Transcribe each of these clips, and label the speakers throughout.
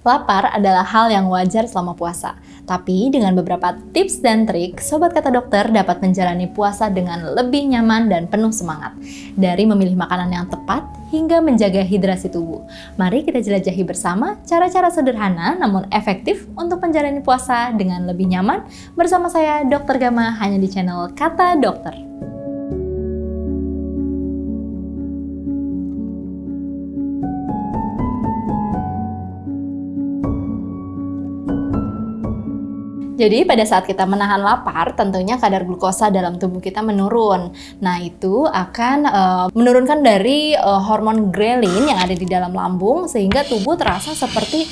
Speaker 1: Lapar adalah hal yang wajar selama puasa. Tapi dengan beberapa tips dan trik, Sobat Kata Dokter dapat menjalani puasa dengan lebih nyaman dan penuh semangat. Dari memilih makanan yang tepat hingga menjaga hidrasi tubuh. Mari kita jelajahi bersama cara-cara sederhana namun efektif untuk menjalani puasa dengan lebih nyaman bersama saya Dr. Gama hanya di channel Kata Dokter. Jadi pada saat kita menahan lapar, tentunya kadar glukosa dalam tubuh kita menurun. Nah itu akan menurunkan dari hormon ghrelin yang ada di dalam lambung sehingga tubuh terasa seperti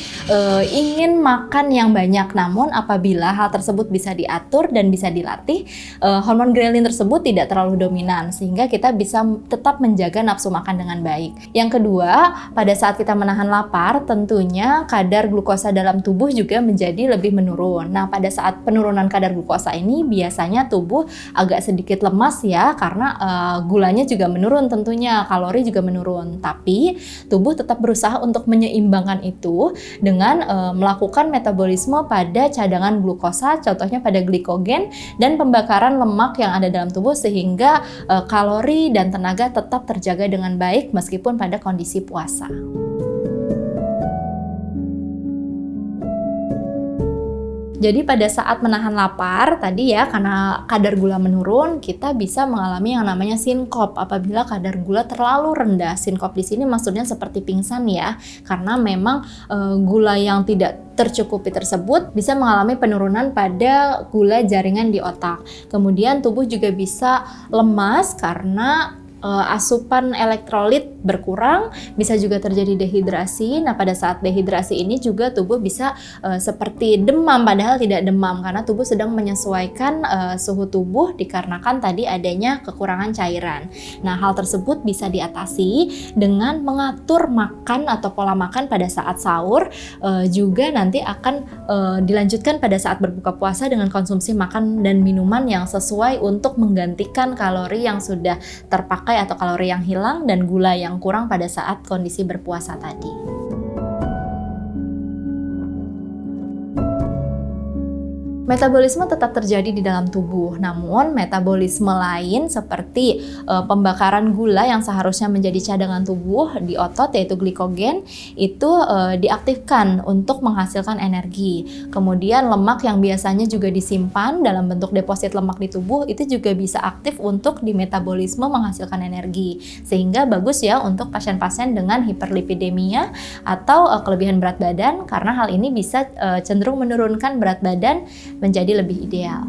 Speaker 1: ingin makan yang banyak. Namun apabila hal tersebut bisa diatur dan bisa dilatih, hormon ghrelin tersebut tidak terlalu dominan sehingga kita bisa tetap menjaga nafsu makan dengan baik. Yang kedua, pada saat kita menahan lapar, tentunya kadar glukosa dalam tubuh juga menjadi lebih menurun. Nah pada saat penurunan kadar glukosa ini biasanya tubuh agak sedikit lemas ya karena gulanya juga menurun tentunya, kalori juga menurun. Tapi tubuh tetap berusaha untuk menyeimbangkan itu dengan melakukan metabolisme pada cadangan glukosa, contohnya pada glikogen dan pembakaran lemak yang ada dalam tubuh sehingga kalori dan tenaga tetap terjaga dengan baik meskipun pada kondisi puasa. Jadi pada saat menahan lapar tadi ya karena kadar gula menurun kita bisa mengalami yang namanya sinkop apabila kadar gula terlalu rendah. Sinkop di sini maksudnya seperti pingsan ya karena memang gula yang tidak tercukupi tersebut bisa mengalami penurunan pada gula jaringan di otak. Kemudian tubuh juga bisa lemas karena asupan elektrolit berkurang, bisa juga terjadi dehidrasi. Nah pada saat dehidrasi ini juga tubuh bisa seperti demam padahal tidak demam karena tubuh sedang menyesuaikan suhu tubuh dikarenakan tadi adanya kekurangan cairan. Nah hal tersebut bisa diatasi dengan mengatur makan atau pola makan pada saat sahur, juga nanti akan dilanjutkan pada saat berbuka puasa dengan konsumsi makan dan minuman yang sesuai untuk menggantikan kalori yang sudah terpakai atau kalori yang hilang dan gula yang kurang pada saat kondisi berpuasa tadi. Metabolisme tetap terjadi di dalam tubuh, namun metabolisme lain seperti pembakaran gula yang seharusnya menjadi cadangan tubuh di otot yaitu glikogen itu diaktifkan untuk menghasilkan energi. Kemudian lemak yang biasanya juga disimpan dalam bentuk deposit lemak di tubuh itu juga bisa aktif untuk dimetabolisme menghasilkan energi. Sehingga bagus ya untuk pasien-pasien dengan hiperlipidemia atau kelebihan berat badan karena hal ini bisa cenderung menurunkan berat badan menjadi lebih ideal.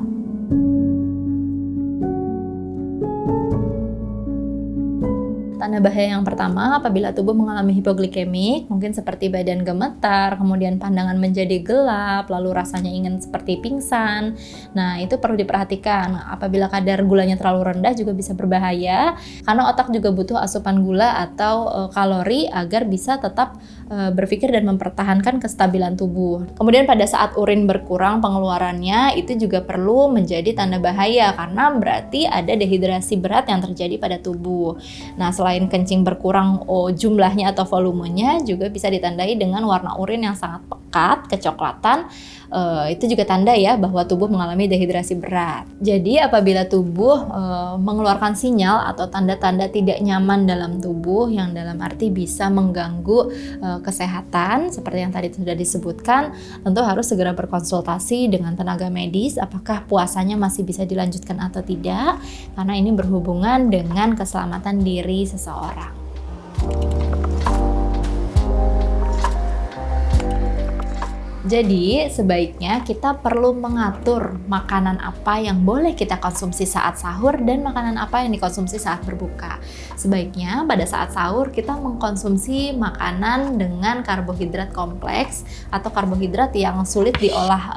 Speaker 1: Tanda bahaya yang pertama apabila tubuh mengalami hipoglikemik, mungkin seperti badan gemetar, kemudian pandangan menjadi gelap, lalu rasanya ingin seperti pingsan. Nah, itu perlu diperhatikan. Apabila kadar gulanya terlalu rendah juga bisa berbahaya, karena otak juga butuh asupan gula atau kalori agar bisa tetap berpikir dan mempertahankan kestabilan tubuh. Kemudian pada saat urin berkurang pengeluarannya, itu juga perlu menjadi tanda bahaya, karena berarti ada dehidrasi berat yang terjadi pada tubuh. Nah, selain kencing berkurang jumlahnya atau volumenya juga bisa ditandai dengan warna urin yang sangat pekat, kecoklatan. Itu juga tanda ya bahwa tubuh mengalami dehidrasi berat. Jadi apabila tubuh mengeluarkan sinyal atau tanda-tanda tidak nyaman dalam tubuh yang dalam arti bisa mengganggu kesehatan seperti yang tadi sudah disebutkan, tentu harus segera berkonsultasi dengan tenaga medis apakah puasanya masih bisa dilanjutkan atau tidak, karena ini berhubungan dengan keselamatan diri seseorang. Jadi sebaiknya kita perlu mengatur makanan apa yang boleh kita konsumsi saat sahur dan makanan apa yang dikonsumsi saat berbuka. Sebaiknya pada saat sahur kita mengkonsumsi makanan dengan karbohidrat kompleks atau karbohidrat yang sulit diolah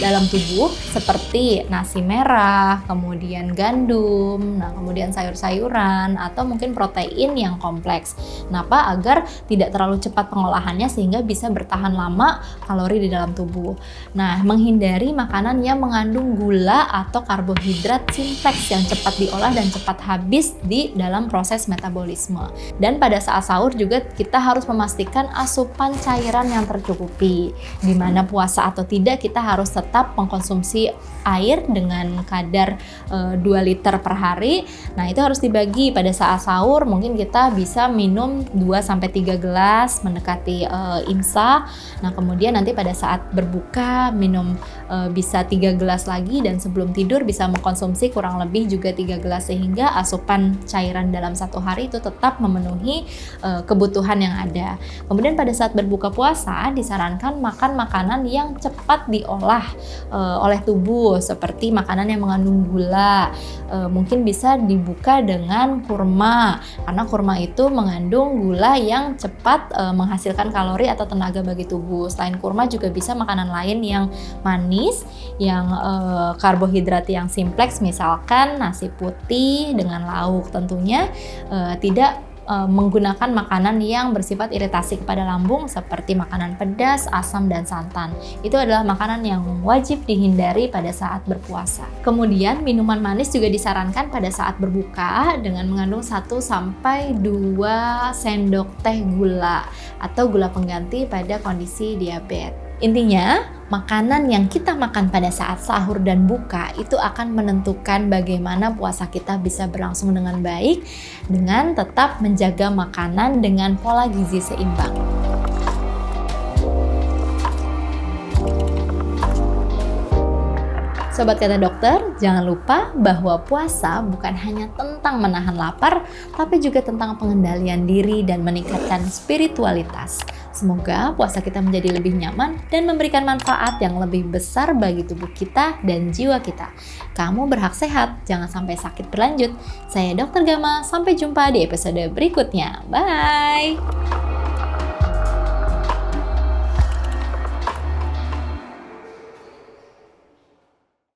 Speaker 1: dalam tubuh seperti nasi merah, kemudian gandum, kemudian sayur-sayuran atau mungkin protein yang kompleks. Kenapa? Agar tidak terlalu cepat pengolahannya sehingga bisa bertahan lama kalori di dalam tubuh. Nah, menghindari makanan yang mengandung gula atau karbohidrat simpleks yang cepat diolah dan cepat habis di dalam proses metabolisme. Dan pada saat sahur juga kita harus memastikan asupan cairan yang tercukupi. Di mana puasa atau tidak, kita harus tetap mengkonsumsi air dengan kadar 2 liter per hari. Nah, itu harus dibagi pada saat sahur. Mungkin kita bisa minum 2-3 gelas mendekati imsak. Nah, kemudian nanti pada saat berbuka minum bisa 3 gelas lagi, dan sebelum tidur bisa mengkonsumsi kurang lebih juga 3 gelas, sehingga asupan cairan dalam satu hari itu tetap memenuhi kebutuhan yang ada. Kemudian pada saat berbuka puasa disarankan makan makanan yang cepat diolah oleh tubuh, seperti makanan yang mengandung gula. Mungkin bisa dibuka dengan kurma, karena kurma itu mengandung gula yang cepat menghasilkan kalori atau tenaga bagi tubuh. Selain kurma juga bisa makanan lain yang manis, yang karbohidrat yang simpleks, misalkan nasi putih dengan lauk. Tentunya tidak menggunakan makanan yang bersifat iritasi kepada lambung seperti makanan pedas, asam, dan santan. Itu adalah makanan yang wajib dihindari pada saat berpuasa. Kemudian minuman manis juga disarankan pada saat berbuka dengan mengandung 1-2 sendok teh gula atau gula pengganti pada kondisi diabetes. Intinya, makanan yang kita makan pada saat sahur dan buka itu akan menentukan bagaimana puasa kita bisa berlangsung dengan baik, dengan tetap menjaga makanan dengan pola gizi seimbang. Sobat Kata Dokter, jangan lupa bahwa puasa bukan hanya tentang menahan lapar, tapi juga tentang pengendalian diri dan meningkatkan spiritualitas. Semoga puasa kita menjadi lebih nyaman dan memberikan manfaat yang lebih besar bagi tubuh kita dan jiwa kita. Kamu berhak sehat, jangan sampai sakit berlanjut. Saya Dr. Gama, sampai jumpa di episode berikutnya. Bye!